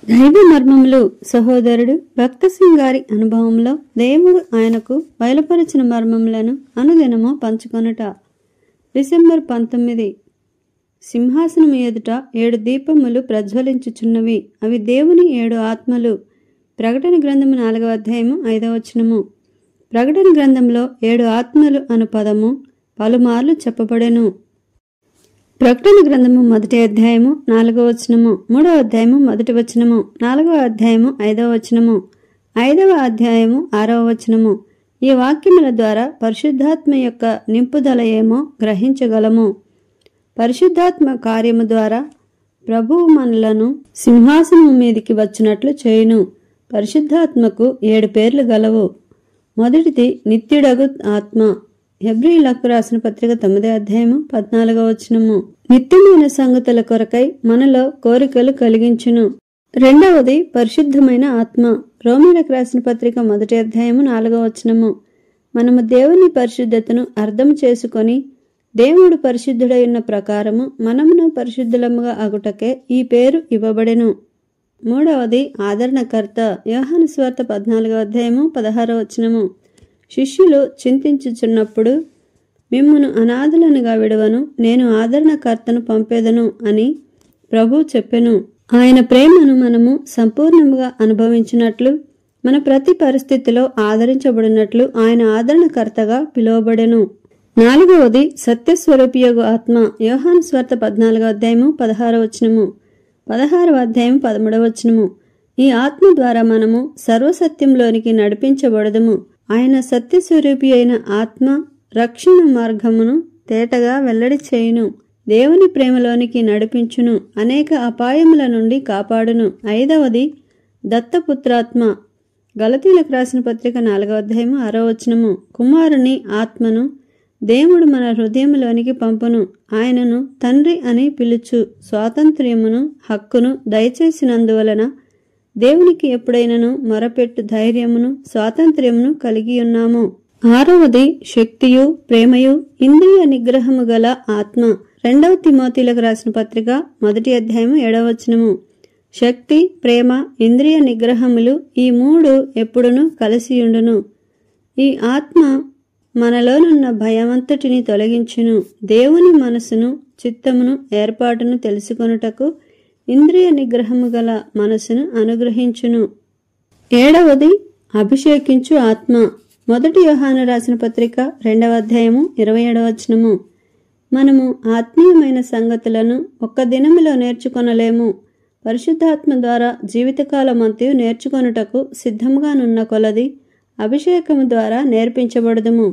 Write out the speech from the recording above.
దైవ మర్మములు సహోదరుడు భక్త సింగ్ గారి అనుభవంలో దేవుడు ఆయనకు బయలుపరిచిన మర్మములను అనుదినము పంచుకొనుట. డిసెంబర్ 19. సింహాసనం ఎదుట 7 దీపములు ప్రజ్వలించుచున్నవి, అవి దేవుని 7 ఆత్మలు. ప్రకటన గ్రంథము 4వ అధ్యాయము 5వ వచనము. ప్రకటన గ్రంథంలో 7 ఆత్మలు అను పదము పలుమార్లు చెప్పబడెను. ప్రకటన గ్రంథము 1వ అధ్యాయము 4వ వచనము, 3వ అధ్యాయము 1వ వచనము, 4వ అధ్యాయము 5వ వచనము, 5వ అధ్యాయము 6వ వచనము. ఈ వాక్యముల ద్వారా పరిశుద్ధాత్మ యొక్క నింపుదల ఏమో గ్రహించగలము. పరిశుద్ధాత్మ కార్యము ద్వారా ప్రభువు మనలను సింహాసనం మీదికి వచ్చినట్లు చేయును. పరిశుద్ధాత్మకు 7 పేర్లు గలవు. మొదటిది నిత్యుడగు ఆత్మ. హెబ్రీయులకు రాసిన పత్రిక 9వ అధ్యాయము 14వ వచనము. నిత్యమైన సంగతుల కొరకై మనలో కోరికలు కలిగించును. రెండవది పరిశుద్ధమైన ఆత్మ. రోమీయులకు రాసిన పత్రిక 1వ అధ్యాయము 4వ వచనము. మనము దేవుని పరిశుద్ధతను అర్థం చేసుకొని దేవుడు పరిశుద్ధుడై ఉన్న ప్రకారము మనమును పరిశుద్ధులముగా అగుటకే ఈ పేరు ఇవ్వబడెను. మూడవది ఆదరణకర్త. యోహాను సువార్త 14వ అధ్యాయము 16వ వచనము. శిష్యులు చింతించుచున్నప్పుడు మిమ్మును అనాథులనుగా విడవను, నేను ఆదరణకర్తను పంపేదను అని ప్రభు చెప్పెను. ఆయన ప్రేమను మనము సంపూర్ణముగా అనుభవించినట్లు, మన ప్రతి పరిస్థితిలో ఆదరించబడినట్లు ఆయన ఆదరణకర్తగా పిలువబడెను. నాలుగవది సత్యస్వరూపియగు ఆత్మ. యోహాను సువార్త 14వ అధ్యాయము 16వ వచనము, 16వ అధ్యాయం 13వ వచనము. ఈ ఆత్మ ద్వారా మనము సర్వసత్యంలోనికి నడిపించబడదుము. ఆయన సత్యస్వరూపి అయిన ఆత్మ రక్షణ మార్గమును తేటగా వెల్లడి చేయును, దేవుని ప్రేమలోనికి నడిపించును, అనేక అపాయముల నుండి కాపాడును. ఐదవది దత్తపుత్రాత్మ. గలతీయులకు రాసిన పత్రిక 4వ అధ్యాయము 6వ వచనము. కుమారుని ఆత్మను దేవుడు మన హృదయంలోనికి పంపును, ఆయనను తండ్రి అని పిలుచు స్వాతంత్ర్యమును హక్కును దయచేసినందువలన దేవునికి ఎప్పుడైనను మొరపెట్టు ధైర్యమును స్వాతంత్ర్యమును కలిగి ఉన్నాము. ఆరవది శక్తియు ప్రేమయు ఇంద్రియ నిగ్రహము గల ఆత్మ. 2వ తిమోతిలకు రాసిన పత్రిక 1వ అధ్యాయము 7వ వచనము. శక్తి, ప్రేమ, ఇంద్రియ నిగ్రహములు ఈ 3 ఎప్పుడును కలిసియుండును. ఈ ఆత్మ మనలోనున్న భయమంతటిని తొలగించును, దేవుని మనసును చిత్తమును ఏర్పాటును తెలుసుకొనుటకు ఇంద్రియ నిగ్రహము గల మనసును అనుగ్రహించును. 7వది అభిషేకించు ఆత్మ. 1 యోహాను రాసిన పత్రిక 2వ అధ్యాయము 27వ వచనము. మనము ఆత్మీయమైన సంగతులను ఒక్క దినములో నేర్చుకొనలేము. పరిశుద్ధాత్మ ద్వారా జీవితకాలమంతయు నేర్చుకొనుటకు సిద్ధముగానున్న కొలది అభిషేకము ద్వారా నేర్పించబడదుము.